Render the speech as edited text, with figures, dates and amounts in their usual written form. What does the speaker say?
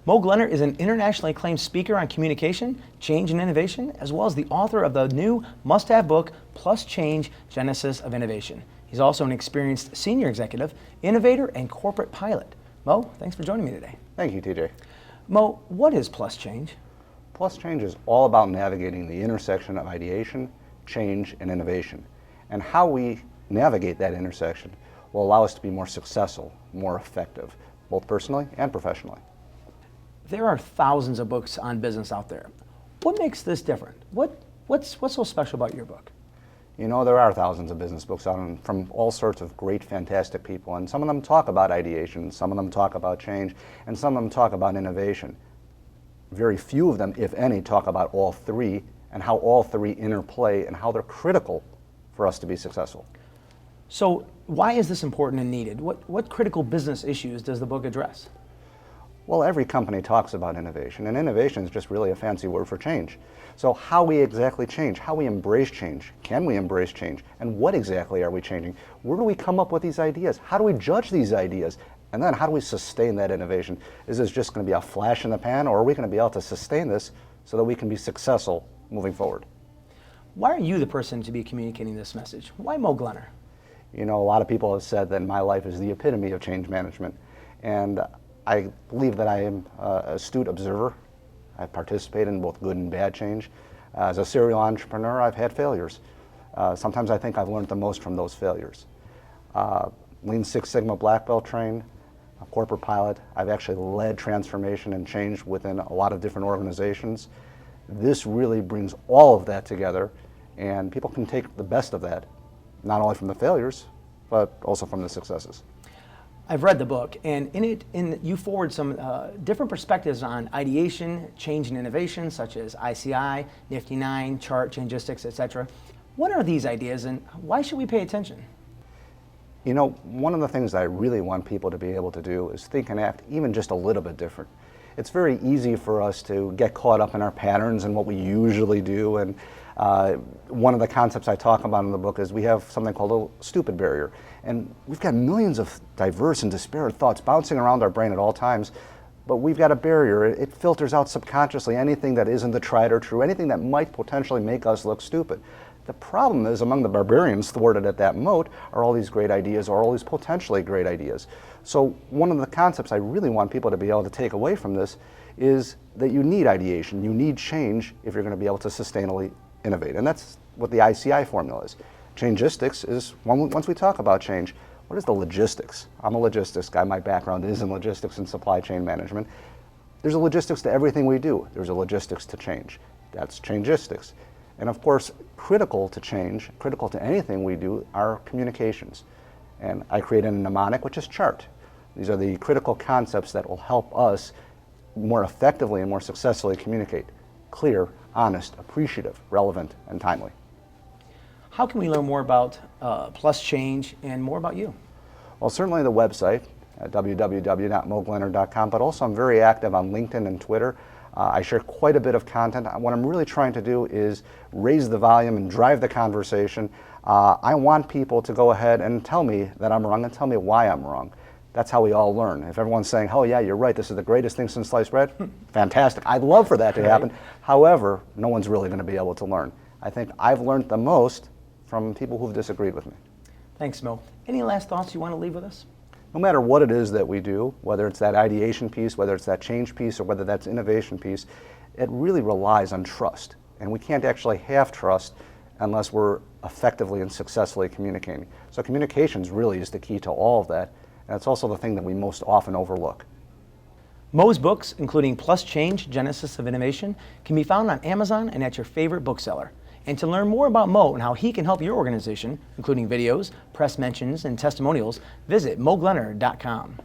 Mo Glenner is an internationally acclaimed speaker on communication, change, and innovation, as well as the author of the new must-have book, PlusChange, Genesis of Innovation. He's also an experienced senior executive, innovator, and corporate pilot. Mo, thanks for joining me today. Thank you, TJ. Mo, what is PlusChange? PlusChange is all about navigating the intersection of ideation, change, and innovation. And how we navigate that intersection will allow us to be more successful, more effective, both personally and professionally. There are thousands of books on business out there. What makes this different? What's so special about your book? You know, there are thousands of business books out from all sorts of great, fantastic people, and some of them talk about ideation, some of them talk about change, and some of them talk about innovation. Very few of them, if any, talk about all three and how all three interplay and how they're critical for us to be successful. So why is this important and needed? What critical business issues does the book address? Well, every company talks about innovation, and innovation is just really a fancy word for change. So how we exactly change, how we embrace change, can we embrace change, and what exactly are we changing? Where do we come up with these ideas? How do we judge these ideas? And then how do we sustain that innovation? Is this just going to be a flash in the pan, or are we going to be able to sustain this so that we can be successful moving forward? Why are you the person to be communicating this message? Why Mo Glenner? You know, a lot of people have said that my life is the epitome of change management, and I believe that I am an astute observer. I've participated in both good and bad change. As a serial entrepreneur, I've had failures. Sometimes I think I've learned the most from those failures. Lean Six Sigma Black Belt trained, a corporate pilot. I've actually led transformation and change within a lot of different organizations. This really brings all of that together, and people can take the best of that, not only from the failures, but also from the successes. I've read the book, and in it, you forward some different perspectives on ideation, change, and innovation, such as ICI, Nifty 9, chart, changistics, etc. What are these ideas, and why should we pay attention? You know, one of the things I really want people to be able to do is think and act even just a little bit different. It's very easy for us to get caught up in our patterns and what we usually do, and one of the concepts I talk about in the book is we have something called a stupid barrier. And we've got millions of diverse and disparate thoughts bouncing around our brain at all times, but we've got a barrier. It filters out subconsciously anything that isn't the tried or true, anything that might potentially make us look stupid. The problem is, among the barbarians thwarted at that moat are all these great ideas, or all these potentially great ideas. So one of the concepts I really want people to be able to take away from this is that you need ideation, you need change if you're going to be able to sustainably innovate. And that's what the ICI formula is. Changistics is, once we talk about change, what is the logistics? I'm a logistics guy. My background is in logistics and supply chain management. There's a logistics to everything we do. There's a logistics to change. That's changistics. And of course, critical to change, critical to anything we do, are communications. And I created a mnemonic, which is chart. These are the critical concepts that will help us more effectively and more successfully communicate. Clear, honest, appreciative, relevant, and timely. How can we learn more about PlusChange and more about you? Well, certainly the website at www.moglenner.com, but also I'm very active on LinkedIn and Twitter. I share quite a bit of content. What I'm really trying to do is raise the volume and drive the conversation. I want people to go ahead and tell me that I'm wrong and tell me why I'm wrong. That's how we all learn. If everyone's saying, oh yeah, you're right, this is the greatest thing since sliced bread, fantastic. I'd love for that to happen. However, no one's really going to be able to learn. I think I've learned the most from people who've disagreed with me. Thanks, Mo. Any last thoughts you want to leave with us? No matter what it is that we do, whether it's that ideation piece, whether it's that change piece, or whether that's innovation piece, it really relies on trust. And we can't actually have trust unless we're effectively and successfully communicating. So communications really is the key to all of that. And it's also the thing that we most often overlook. Mo's books, including PlusChange, Genesis of Innovation, can be found on Amazon and at your favorite bookseller. And to learn more about Mo and how he can help your organization, including videos, press mentions, and testimonials, visit moglenner.com.